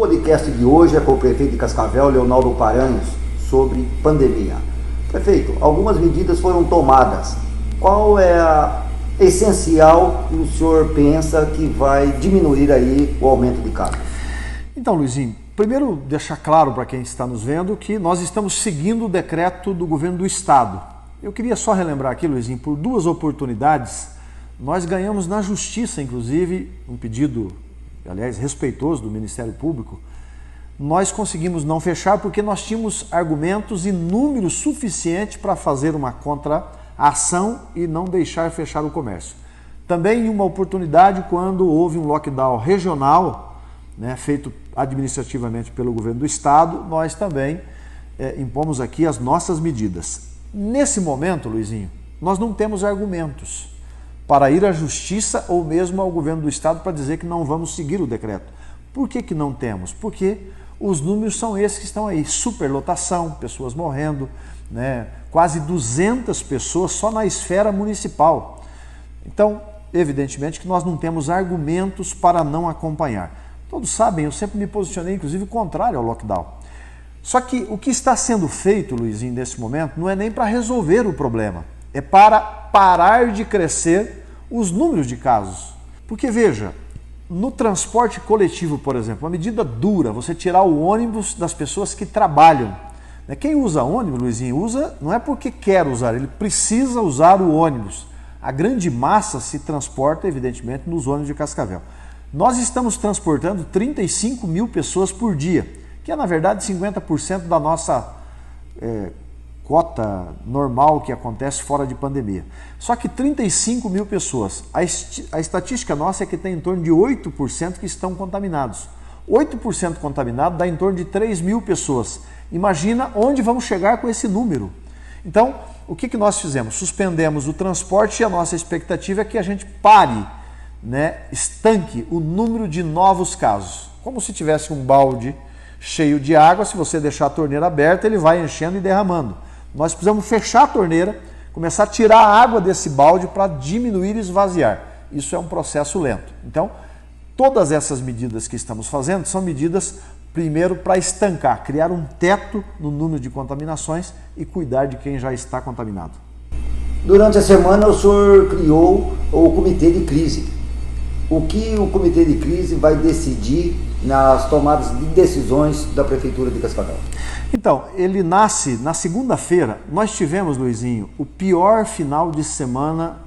podcast de hoje é com o prefeito de Cascavel, Leonardo Paranhos, sobre pandemia. Prefeito, algumas medidas foram tomadas. Qual é a essencial que o senhor pensa que vai diminuir aí o aumento de casos? Então, Luizinho, primeiro deixar claro para quem está nos vendo que nós estamos seguindo o decreto do governo do estado. Eu queria só relembrar aqui, Luizinho, por duas oportunidades, nós ganhamos na justiça, inclusive, um pedido, aliás, respeitoso do Ministério Público. Nós conseguimos não fechar porque nós tínhamos argumentos e números suficientes para fazer uma contra-ação e não deixar fechar o comércio. Também uma oportunidade quando houve um lockdown regional, feito administrativamente pelo governo do estado, nós também impomos aqui as nossas medidas. Nesse momento, Luizinho, nós não temos argumentos para ir à justiça ou mesmo ao governo do estado para dizer que não vamos seguir o decreto. Por que não temos? Porque os números são esses que estão aí, superlotação, pessoas morrendo, quase 200 pessoas só na esfera municipal. Então, evidentemente que nós não temos argumentos para não acompanhar. Todos sabem, eu sempre me posicionei, inclusive, contrário ao lockdown. Só que o que está sendo feito, Luizinho, nesse momento, não é nem para resolver o problema, é para parar de crescer os números de casos. Porque, veja, no transporte coletivo, por exemplo, uma medida dura, você tirar o ônibus das pessoas que trabalham. Quem usa ônibus, Luizinho, usa não é porque quer usar, ele precisa usar o ônibus. A grande massa se transporta, evidentemente, nos ônibus de Cascavel. Nós estamos transportando 35 mil pessoas por dia, que é, na verdade, 50% da nossa cota normal que acontece fora de pandemia. Só que 35 mil pessoas. A estatística nossa é que tem em torno de 8% que estão contaminados. 8% contaminado dá em torno de 3 mil pessoas. Imagina onde vamos chegar com esse número. Então, o que nós fizemos? Suspendemos o transporte e a nossa expectativa é que a gente pare, estanque o número de novos casos. Como se tivesse um balde cheio de água, se você deixar a torneira aberta, ele vai enchendo e derramando. Nós precisamos fechar a torneira, começar a tirar a água desse balde para diminuir e esvaziar. Isso é um processo lento. Então, todas essas medidas que estamos fazendo são medidas, primeiro, para estancar, criar um teto no número de contaminações e cuidar de quem já está contaminado. Durante a semana, o senhor criou o Comitê de Crise. O que o Comitê de Crise vai decidir nas tomadas de decisões da Prefeitura de Cascavel? Então, ele nasce na segunda-feira. Nós tivemos, Luizinho, o pior final de semana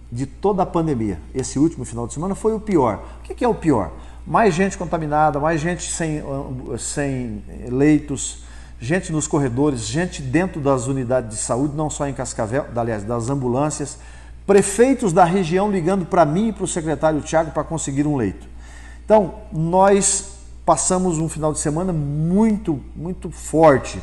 de toda a pandemia. Esse último final de semana foi o pior. O que é o pior? Mais gente contaminada, mais gente sem leitos, gente nos corredores, gente dentro das unidades de saúde, não só em Cascavel, aliás, das ambulâncias, prefeitos da região ligando para mim e para o secretário Tiago para conseguir um leito. Então, nós passamos um final de semana muito forte.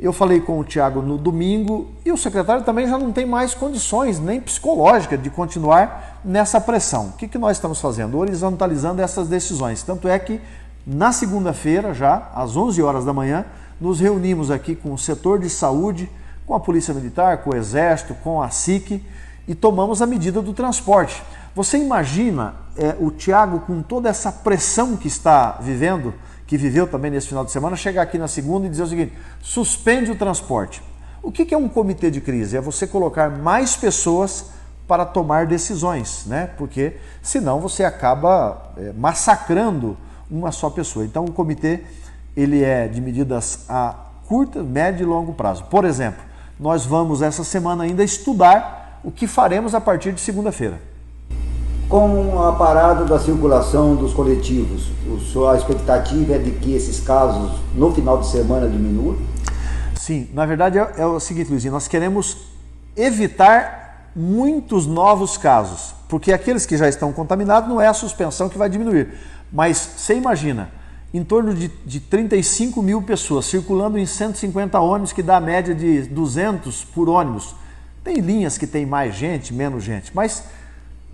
Eu falei com o Tiago no domingo e o secretário também já não tem mais condições, nem psicológicas, de continuar nessa pressão. O que nós estamos fazendo? Horizontalizando essas decisões. Tanto é que na segunda-feira, já às 11 horas da manhã, nos reunimos aqui com o setor de saúde, com a Polícia Militar, com o Exército, com a SIC e tomamos a medida do transporte. Você imagina o Tiago, com toda essa pressão que está vivendo, que viveu também nesse final de semana, chegar aqui na segunda e dizer o seguinte: suspende o transporte. O que é um comitê de crise? É você colocar mais pessoas para tomar decisões, porque senão você acaba massacrando uma só pessoa. Então o comitê ele é de medidas a curto, médio e longo prazo. Por exemplo, nós vamos essa semana ainda estudar o que faremos a partir de segunda-feira. Com a parada da circulação dos coletivos, a expectativa é de que esses casos no final de semana diminuam? Sim, na verdade é o seguinte, Luizinho, nós queremos evitar muitos novos casos, porque aqueles que já estão contaminados não é a suspensão que vai diminuir. Mas você imagina, em torno de 35 mil pessoas circulando em 150 ônibus, que dá a média de 200 por ônibus. Tem linhas que tem mais gente, menos gente, mas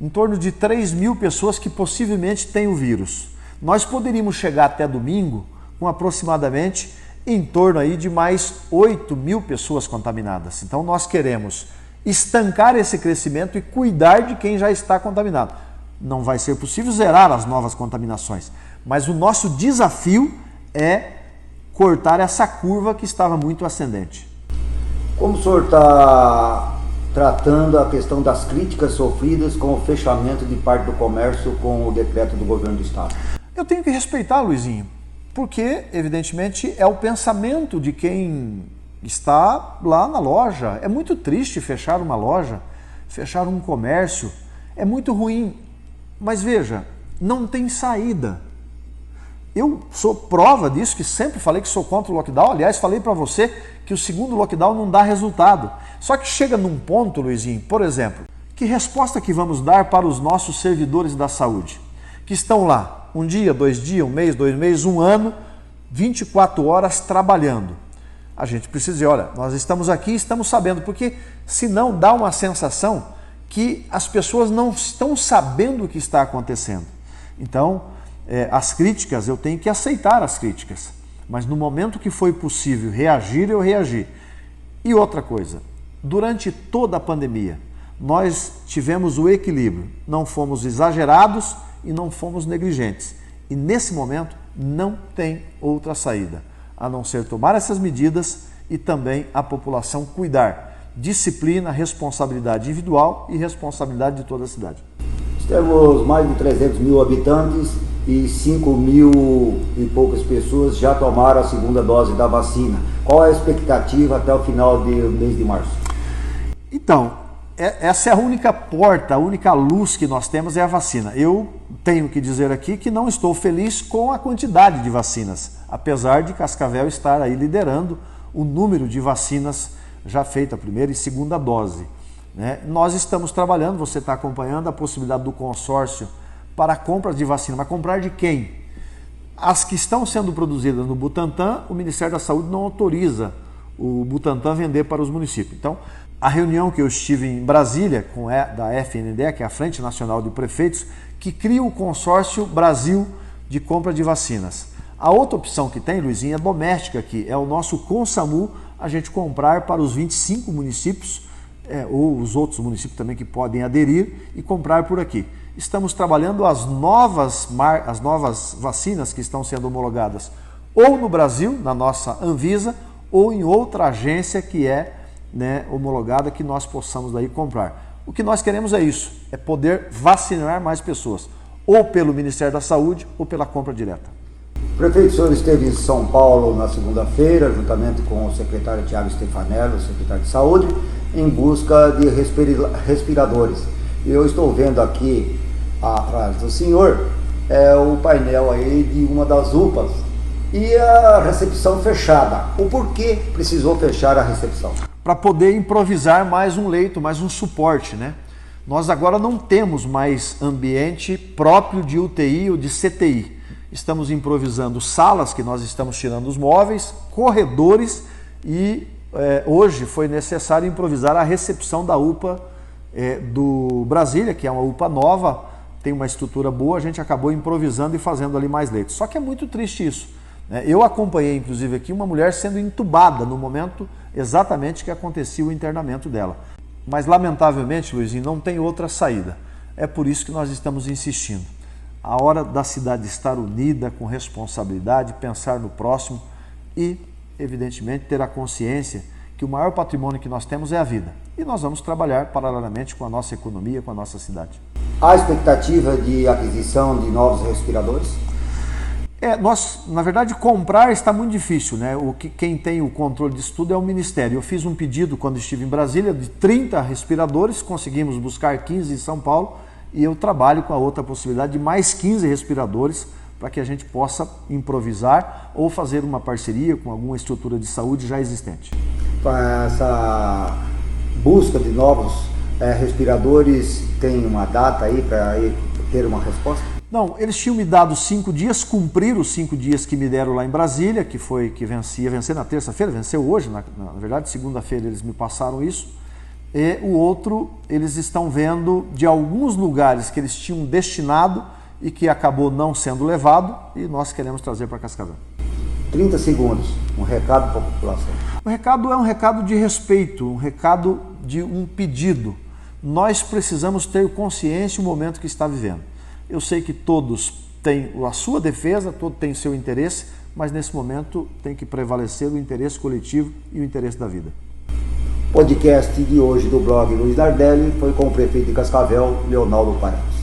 em torno de 3 mil pessoas que possivelmente têm o vírus. Nós poderíamos chegar até domingo com aproximadamente em torno aí de mais 8 mil pessoas contaminadas. Então nós queremos estancar esse crescimento e cuidar de quem já está contaminado. Não vai ser possível zerar as novas contaminações, Mas o nosso desafio é cortar essa curva que estava muito ascendente. Como o senhor está tratando a questão das críticas sofridas com o fechamento de parte do comércio com o decreto do governo do estado? Eu tenho que respeitar, Luizinho, porque, evidentemente, é o pensamento de quem está lá na loja. É muito triste fechar uma loja, fechar um comércio, é muito ruim. Mas veja, não tem saída. Eu sou prova disso, que sempre falei que sou contra o lockdown. Aliás, falei para você que o segundo lockdown não dá resultado. Só que chega num ponto, Luizinho, por exemplo, que resposta que vamos dar para os nossos servidores da saúde? Que estão lá, um dia, 2 dias, 1 mês, 2 meses, 1 ano, 24 horas trabalhando. A gente precisa dizer, olha, nós estamos aqui, estamos sabendo, porque senão dá uma sensação que as pessoas não estão sabendo o que está acontecendo. Então, as críticas, eu tenho que aceitar as críticas, mas no momento que foi possível reagir, eu reagi. E outra coisa, durante toda a pandemia, nós tivemos o equilíbrio, não fomos exagerados e não fomos negligentes. E nesse momento não tem outra saída, a não ser tomar essas medidas e também a população cuidar. Disciplina, responsabilidade individual e responsabilidade de toda a cidade. Temos mais de 300 mil habitantes e 5 mil e poucas pessoas já tomaram a segunda dose da vacina. Qual é a expectativa até o final do mês de março? Então, essa é a única porta, a única luz que nós temos é a vacina. Eu tenho que dizer aqui que não estou feliz com a quantidade de vacinas, apesar de Cascavel estar aí liderando o número de vacinas já feita a primeira e segunda dose. Nós estamos trabalhando, você está acompanhando a possibilidade do consórcio para a compra de vacina, mas comprar de quem? As que estão sendo produzidas no Butantan, o Ministério da Saúde não autoriza o Butantan vender para os municípios. Então, a reunião que eu estive em Brasília, da FNDE, que é a Frente Nacional de Prefeitos, que cria o consórcio Brasil de compra de vacinas. A outra opção que tem, Luizinho, é doméstica aqui, é o nosso Consamu, a gente comprar para os 25 municípios, ou os outros municípios também que podem aderir e comprar por aqui. Estamos trabalhando as novas vacinas que estão sendo homologadas ou no Brasil, na nossa Anvisa, ou em outra agência que é homologada que nós possamos daí comprar. O que nós queremos é isso, é poder vacinar mais pessoas, ou pelo Ministério da Saúde ou pela compra direta. Prefeito, o senhor esteve em São Paulo na segunda-feira, juntamente com o secretário Tiago Stefanello, o secretário de Saúde, em busca de respiradores. Eu estou vendo aqui atrás do senhor o painel aí de uma das UPAs e a recepção fechada. O porquê precisou fechar a recepção? Para poder improvisar mais um leito, mais um suporte, Nós agora não temos mais ambiente próprio de UTI ou de CTI. Estamos improvisando salas que nós estamos tirando os móveis, corredores e hoje foi necessário improvisar a recepção da UPA do Brasília, que é uma UPA nova, tem uma estrutura boa, a gente acabou improvisando e fazendo ali mais leitos. Só que é muito triste isso. Eu acompanhei, inclusive, aqui uma mulher sendo entubada no momento exatamente que acontecia o internamento dela. Mas, lamentavelmente, Luizinho, não tem outra saída. É por isso que nós estamos insistindo. A hora da cidade estar unida, com responsabilidade, pensar no próximo e, evidentemente, ter a consciência que o maior patrimônio que nós temos é a vida. E nós vamos trabalhar paralelamente com a nossa economia, com a nossa cidade. Há expectativa de aquisição de novos respiradores? Nós, na verdade, comprar está muito difícil, Quem tem o controle disso tudo é o Ministério. Eu fiz um pedido quando estive em Brasília de 30 respiradores, conseguimos buscar 15 em São Paulo e eu trabalho com a outra possibilidade de mais 15 respiradores para que a gente possa improvisar ou fazer uma parceria com alguma estrutura de saúde já existente. Essa busca de novos respiradores tem uma data aí para ter uma resposta? Não, eles tinham me dado 5 dias, cumpriram os 5 dias que me deram lá em Brasília, que ia vencer na terça-feira, venceu hoje, na verdade, segunda-feira eles me passaram isso. E o outro, eles estão vendo de alguns lugares que eles tinham destinado e que acabou não sendo levado e nós queremos trazer para Cascavel. 30 segundos, um recado para a população. O recado é um recado de respeito, um recado de um pedido. Nós precisamos ter consciência do momento que está vivendo. Eu sei que todos tem a sua defesa, todo tem o seu interesse, mas nesse momento tem que prevalecer o interesse coletivo e o interesse da vida. O podcast de hoje do blog Luiz Nardelli foi com o prefeito de Cascavel, Leonardo Paranhos.